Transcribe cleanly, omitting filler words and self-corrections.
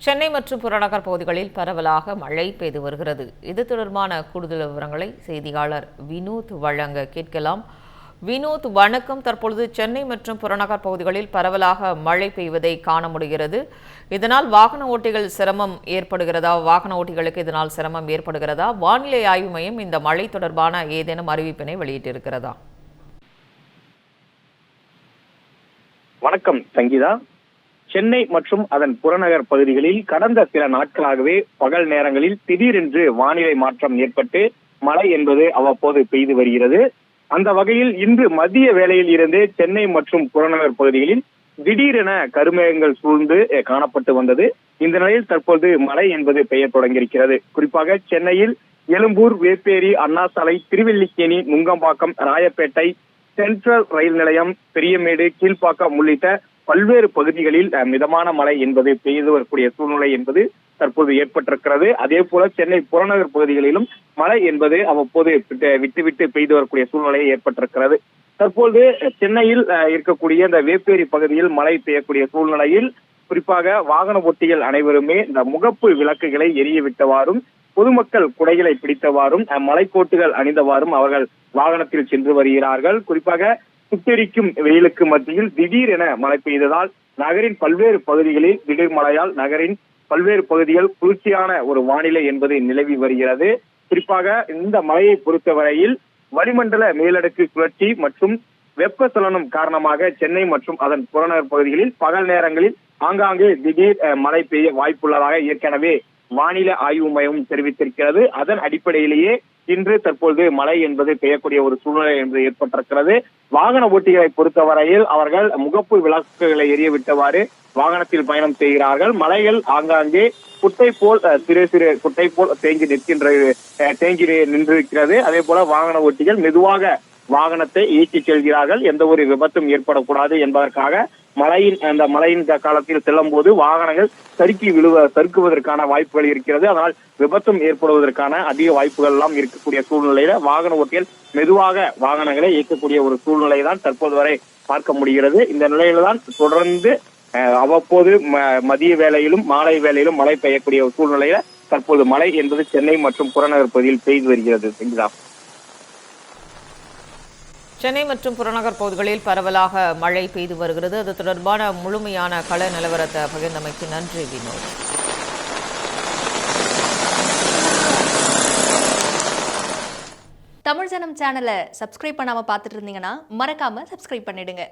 சென்னை மற்றும் புறநகர் பகுதிகளில் பரவலாக மழை பெய்து வருகிறது. இது தொடர்பான கூடுதல் விவரங்களை செய்தியாளர் வினோத் வழங்க கேட்கலாம். வினோத், வணக்கம். தற்பொழுது சென்னை மற்றும் புறநகர் பகுதிகளில் பரவலாக மழை பெய்வதை காண முடிகிறது. இதனால் வாகன ஓட்டிகள் சிரமம் ஏற்படுகிறதா? வாகன ஓட்டிகளுக்கு இதனால் சிரமம் ஏற்படுகிறதா? வானிலை ஆய்வு மையம் இந்த மழை தொடர்பான ஏதேனும் அறிவிப்பினை வெளியிட்டிருக்கிறதா? வணக்கம் சங்கீதா. சென்னை மற்றும் அதன் புறநகர் பகுதிகளில் கடந்த சில நாட்களாகவே பகல் நேரங்களில் திடீரென்று வானிலை மாற்றம் ஏற்பட்டு மழை என்பது அவ்வப்போது பெய்து வருகிறது. அந்த வகையில் இன்று மதிய வேளையில் இருந்தே சென்னை மற்றும் புறநகர் பகுதிகளில் திடீரென கருமேகங்கள் சூழ்ந்து காணப்பட்டு வந்தது. இந்த நிலையில் தற்போது மழை என்பது பெய்ய தொடங்கியிருக்கிறது. குறிப்பாக சென்னையில் எழும்பூர், வேப்பேரி, அண்ணா சாலை, திருவல்லிக்கேணி, நுங்கம்பாக்கம், ராயப்பேட்டை, சென்ட்ரல் ரயில் நிலையம், பெரியமேடு, கீழ்ப்பாக்கம் உள்ளிட்ட பல்வேறு பகுதிகளில் மிதமான மழை என்பது பெய்து வரக்கூடிய சூழ்நிலை என்பது தற்போது ஏற்பட்டிருக்கிறது. அதே போல சென்னை புறநகர் பகுதிகளிலும் மழை என்பது அவ்வப்போது விட்டு பெய்து வரக்கூடிய சூழ்நிலை ஏற்பட்டிருக்கிறது. தற்போது சென்னையில் இருக்கக்கூடிய இந்த வேப்பேரி பகுதியில் மழை பெய்யக்கூடிய சூழ்நிலையில் குறிப்பாக வாகன ஓட்டிகள் அனைவருமே இந்த முகப்பு விளக்குகளை எரிய விட்டவாறும், பொதுமக்கள் குடைகளை பிடித்தவாறும், மலைக்கோட்டுகள் அணிந்தவாறும் அவர்கள் வாகனத்தில் சென்று வருகிறார்கள். குறிப்பாக சுட்டெரிக்கும் வெயிலுக்கு மத்தியில் திடீரென மழை பெய்ததால் நகரின் பல்வேறு பகுதிகளில் திடீர் மழையால் நகரின் பல்வேறு பகுதிகள் குளிர்ச்சியான ஒரு வானிலை என்பது நிலவி வருகிறது. குறிப்பாக இந்த மழையை பொறுத்தவரையில் வளிமண்டல மேலடுக்கு சுழற்சி மற்றும் வெப்பச்சலனம் காரணமாக சென்னை மற்றும் அதன் புறநகர் பகுதிகளில் பகல் நேரங்களில் ஆங்காங்கே திடீர் மழை பெய்ய வாய்ப்புள்ளதாக ஏற்கனவே வானிலை ஆய்வு மையம் தெரிவித்திருக்கிறது. அதன் அடிப்படையிலேயே இன்று தற்போது மழை என்பது பெய்யக்கூடிய ஒரு சூழ்நிலை என்பது ஏற்பட்டிருக்கிறது. வாகன ஓட்டிகளை பொறுத்தவரையில் அவர்கள் முகப்பு விளக்குகளை எரிய விட்டவாறு வாகனத்தில் பயணம் செய்கிறார்கள். மலைகள் ஆங்காங்கே குட்டை போல் சிறு சிறு குட்டை போல் தேங்கி நின்றிருக்கிறது. அதே போல வாகன ஓட்டிகள் மெதுவாக வாகனத்தை இயக்கி செல்கிறார்கள். எந்த ஒரு விபத்தும் ஏற்படக்கூடாது என்பதற்காக மழையின் காலத்தில் செல்லும் போது வாகனங்கள் சறுக்குவதற்கான வாய்ப்புகள் இருக்கிறது. அதனால் விபத்தும் ஏற்படுவதற்கான அதிக வாய்ப்புகள் எல்லாம் இருக்கக்கூடிய சூழ்நிலையில வாகன ஓட்டிகள் மெதுவாக வாகனங்களை இயக்கக்கூடிய ஒரு சூழ்நிலை தான் தற்போது வரை பார்க்க முடிகிறது. இந்த நிலையில தான் தொடர்ந்து அவ்வப்போது மதிய வேளையிலும் மாலை வேளையிலும் மழை பெய்யக்கூடிய ஒரு சூழ்நிலையில தற்போது மழை என்பது சென்னை மற்றும் புறநகர் பகுதியில் பெய்து வருகிறது. சென்னை மற்றும் புறநகர் பகுதிகளில் பரவலாக மழை பெய்து வருகிறது. அது தொடர்பான முழுமையான கள நிலவரத்தை பகிர்ந்தமைக்கு நன்றி வினோத். தமிழ் ஜனம் சேனலை சப்ஸ்கிரைப் பண்ணாம பார்த்துட்டு இருந்தீங்கன்னா மறக்காம சப்ஸ்கிரைப் பண்ணிடுங்க.